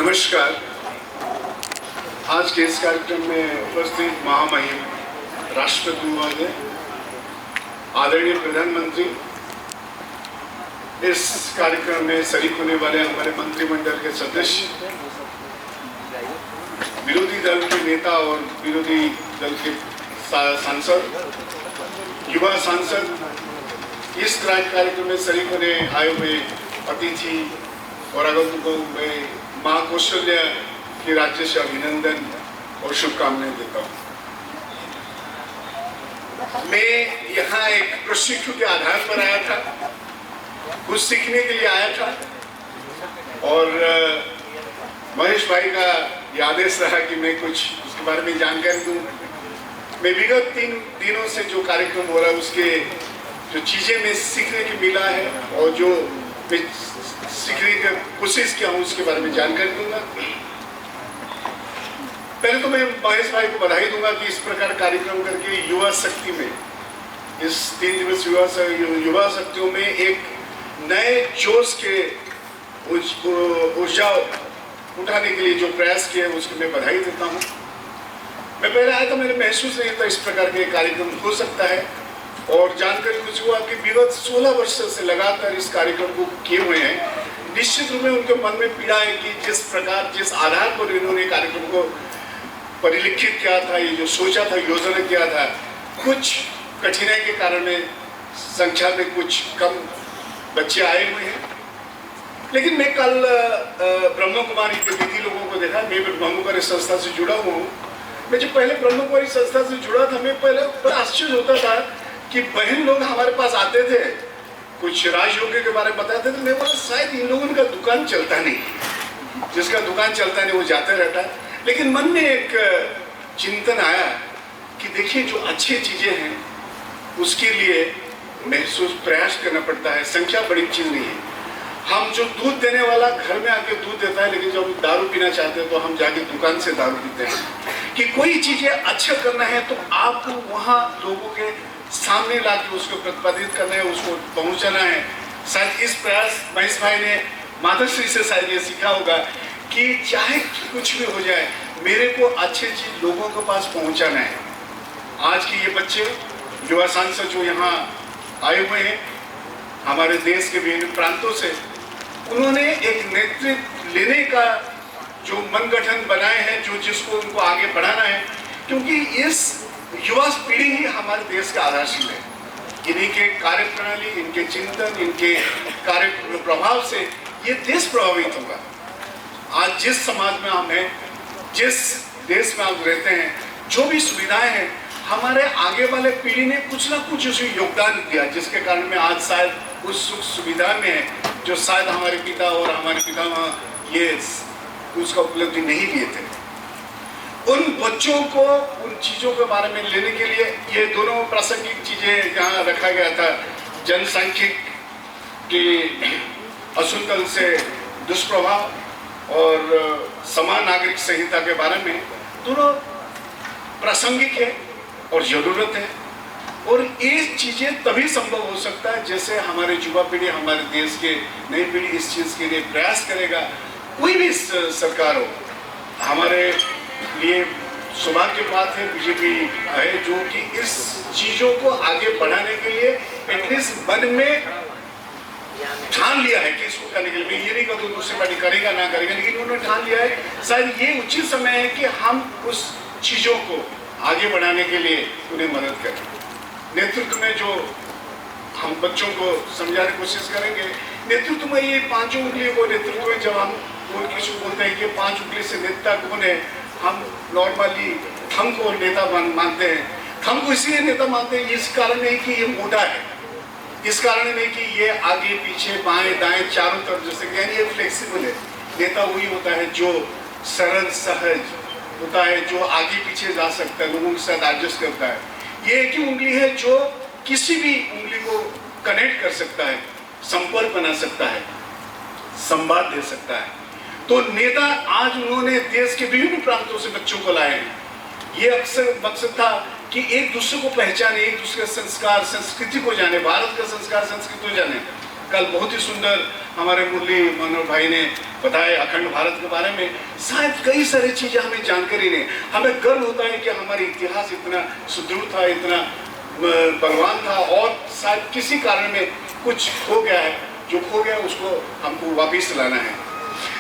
नमस्कार। आज के इस कार्यक्रम में उपस्थित महामहिम राष्ट्रपति महोदय, आदरणीय प्रधानमंत्री, इस कार्यक्रम में शरीक होने वाले हमारे मंत्रिमंडल के सदस्य, विरोधी दल के नेता और विरोधी दल के सांसद, युवा सांसद, इस कार्यक्रम में शरीक होने आए हुए अतिथि और आगंतुकों में मां कौशल्या के राज्य से अभिनंदन और शुभकामनाएं देता हूं। मैं यहाँ एक प्रशिक्षु के आधार पर आया था, कुछ सीखने के लिए आया था और महेश भाई का यह आदेश रहा कि मैं कुछ उसके बारे में जानकारी दूं। मैं विगत 3 दिनों से जो कार्यक्रम हो रहा है उसके जो चीजें मैं सीखने की मिला है और जो मैं सीखने की कोशिश किया हूँ उसके बारे में जानकारी दूंगा। पहले तो मैं महेश भाई को बधाई दूंगा कि इस प्रकार कार्यक्रम करके युवा शक्ति में, इस 3 दिवसीय युवा शक्तियों में एक नए जोश के ऊर्जा उठाने के लिए जो प्रयास किए उसको मैं बधाई देता हूँ। मैं पहले आया था, मैंने महसूस नहीं था इस प्रकार के कार्यक्रम हो सकता है और जानकारी कुछ हुआ कि विगत 16 वर्षों से लगातार इस कार्यक्रम को किए हुए हैं। निश्चित रूप में उनके मन में पीड़ा है कि जिस प्रकार, जिस आधार पर इन्होंने कार्यक्रम को परिलिखित किया था, ये जो सोचा था, योजना किया था, कुछ कठिनाई के कारण संख्या में कुछ कम बच्चे आए हुए हैं। लेकिन मैं कल ब्रह्म कुमारी के दीदी लोगों को देखा। मैं ब्रह्म कुमारी संस्था से जुड़ा हुआ हूँ। मैं जब पहले ब्रह्म कुमारी संस्था से जुड़ा था, मैं पहले बड़ा आश्चर्य होता था कि बहन लोग हमारे पास आते थे, कुछ राजयोगी के बारे में बताते थे। मैं बोला शायद इन लोगों का दुकान चलता नहीं, जिसका दुकान चलता नहीं वो जाते रहता है। लेकिन मन में एक चिंतन आया कि देखिए जो अच्छी चीजें हैं उसके लिए महसूस प्रयास करना पड़ता है। संख्या बड़ी चीज नहीं है। हम जो दूध देने वाला घर में आके दूध देता है, लेकिन जब हम दारू पीना चाहते हैं तो हम जाके दुकान से दारू पीते हैं। कि कोई चीजें अच्छा करना है तो आपको वहाँ लोगों के सामने लाके उसको प्रतिपादित करना है, उसको पहुंचाना है। शायद इस प्रयास महेश भाई ने माताश्री से शायद ये सीखा होगा कि चाहे कुछ भी हो जाए, मेरे को अच्छी चीज लोगों के पास पहुंचाना है। आज के ये बच्चे युवा सांसद जो यहाँ आए हुए हैं हमारे देश के विभिन्न प्रांतों से, उन्होंने एक नेतृत्व लेने का जो मन गठन बनाए हैं, जो जिसको उनको आगे बढ़ाना है, क्योंकि इस युवा पीढ़ी ही हमारे देश का आधारशिला है। इन्हीं के कार्य प्रणाली, इनके चिंतन, इनके कार्य प्रभाव से ये देश प्रभावित होगा। आज जिस समाज में हम हैं, जिस देश में हम रहते हैं, जो भी सुविधाएं हैं, हमारे आगे वाले पीढ़ी ने कुछ ना कुछ उसमें योगदान दिया, जिसके कारण में आज शायद उस सुख सुविधा में है जो शायद हमारे पिता और हमारे पितामह ये उसका उपलब्धि नहीं लिए थे। उन बच्चों को उन चीजों के बारे में लेने के लिए ये दोनों प्रासंगिक चीजें यहाँ रखा गया था। जनसांख्यिकी असंतुलन से दुष्प्रभाव और समान नागरिक संहिता के बारे में दोनों प्रासंगिक है और जरूरत है। और ये चीजें तभी संभव हो सकता है जैसे हमारे युवा पीढ़ी, हमारे देश के नई पीढ़ी इस चीज के लिए प्रयास करेगा। कोई भी सरकार हो, हमारे लिए सौभाग्य की बात है बीजेपी है जो कि इस चीजों को आगे बढ़ाने के लिए एटलीस्ट मन में ठान लिया है कि इसको करने के लिए। मैं ये नहीं कहूँ दूसरी पार्टी करेगा ना करेगा, लेकिन उन्होंने ठान लिया है। शायद ये उचित समय है कि हम उस चीजों को आगे बढ़ाने के लिए उन्हें मदद करें। नेतृत्व में जो हम बच्चों को समझाने की कोशिश करेंगे, नेतृत्व में ये 5 उंगली को नेतृत्व में जब हम किसी को बोलते हैं कि 5 उंगली से नेता कौन है, हम नॉर्मली थंब को नेता मानते हैं। थंब को इसलिए नेता मानते हैं इस कारण नहीं कि ये मोटा है, इस कारण नहीं कि ये आगे पीछे बाएं दाएं चारों तरफ जैसे यानी ये फ्लेक्सिबल है। नेता वही होता है जो सरल सहज होता है, जो आगे पीछे जा सकता है, लोगों के साथ एडजस्ट करता है। ये एक ही उंगली है जो किसी भी उंगली को कनेक्ट कर सकता है, संपर्क बना सकता है, संवाद दे सकता है। तो नेता आज उन्होंने देश के विभिन्न प्रांतों से बच्चों को लाए हैं। ये अक्सर मकसद था कि एक दूसरे को पहचाने, एक दूसरे के संस्कार संस्कृति को जाने, भारत का संस्कार संस्कृति को जाने। कल बहुत ही सुंदर हमारे मुरली मनोहर भाई ने बताया अखंड भारत के बारे में। शायद कई सारी चीज़ें हमें जानकारी नहीं, हमें गर्व होता है कि हमारा इतिहास इतना सुदृढ़ था, इतना बलवान था, और शायद किसी कारण में कुछ हो गया है, जो खो गया उसको हमको वापस लाना है।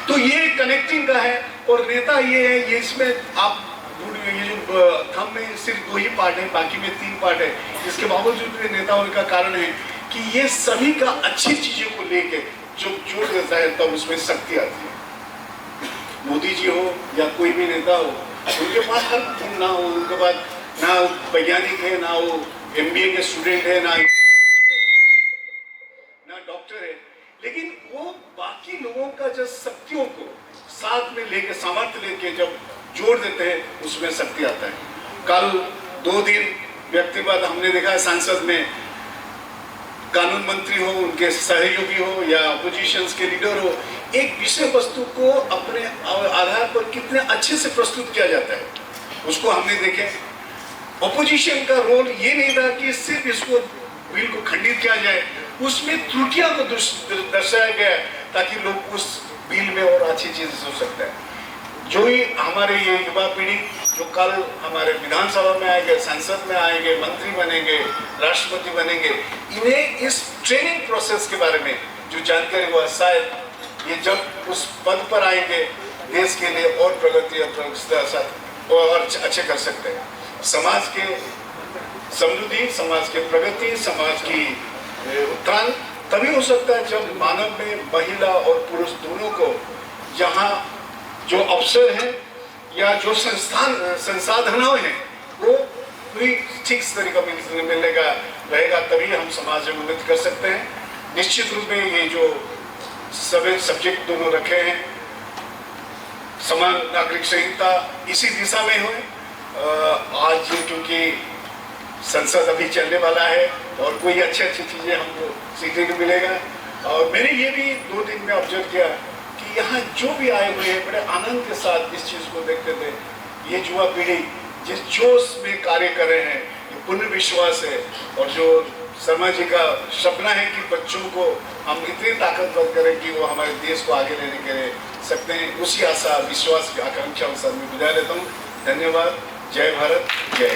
तो ये कनेक्टिंग का है। और नेता ये है, ये इसमें आप ये जो थंब में सिर्फ 2 ही पार्ट है, बाकी में 3 पार्ट है। इसके बावजूद भी नेता होने का कारण है कि ये सभी का अच्छी चीजों को लेके जो जोड़ देता है, तब उसमें शक्ति आती है। मोदी जी हो या कोई भी नेता हो, उनके पास हर गुण ना हो, उनके पास ना वैज्ञानिक है, ना वो MBA के स्टूडेंट है, ना डॉक्टर है, लेकिन वो बाकी लोगों का जो शक्तियों को साथ में लेके, सामर्थ्य लेके जब जोड़ देते हैं, उसमें शक्ति आता है। कल 2 दिन व्यक्तिगत हमने देखा है, सांसद में कानून मंत्री हो, उनके सहयोगी हो या अपोजिशंस के लीडर हो, एक विषय वस्तु को अपने आधार पर कितने अच्छे से प्रस्तुत किया जाता है, उसको हमने देखे। अपोजिशन का रोल ये नहीं था कि सिर्फ इसको बिल को खंडित किया जाए, उसमें त्रुटियां को दर्शाया गया ताकि लोग उस बिल में और अच्छी चीजें सोच सकते हैं। जो ही हमारे ये युवा पीढ़ी जो कल हमारे विधानसभा में आएंगे, संसद में आएंगे, मंत्री बनेंगे, राष्ट्रपति बनेंगे, इन्हें इस ट्रेनिंग प्रोसेस के बारे में जो जानकारी हुआ, शायद ये जब उस पद पर आएंगे देश के लिए और प्रगति और अच्छे कर सकते हैं। समाज के समृद्धि, समाज के प्रगति, समाज की उत्थान तभी हो सकता है जब मानव में महिला और पुरुष दोनों को यहाँ जो अवसर है या जो संसाधन हैं वो पूरी ठीक तरीका मिलने का रहेगा, तभी हम समाज में उन्नति कर सकते हैं। निश्चित रूप में ये जो सभी सब्जेक्ट दोनों रखे हैं, समान नागरिक संहिता इसी दिशा में हो। आज क्योंकि संसद अभी चलने वाला है और कोई अच्छी चीज़ें हमको सीखने को मिलेगा, और मैंने ये भी 2 दिन में ऑब्जर्व किया कि यहाँ जो भी आए हुए हैं बड़े आनंद के साथ इस चीज़ को देखते थे। ये युवा पीढ़ी जिस जोश में कार्य कर रहे हैं, ये पूर्ण विश्वास है, और जो शर्मा जी का सपना है कि बच्चों को हम इतनी ताकतवर करें कि वो हमारे देश को आगे लेने के लिए सकते हैं, उसी आशा, विश्वास की आकांक्षा के साथ मैं विदा लेता हूँ। धन्यवाद। जय भारत, जय।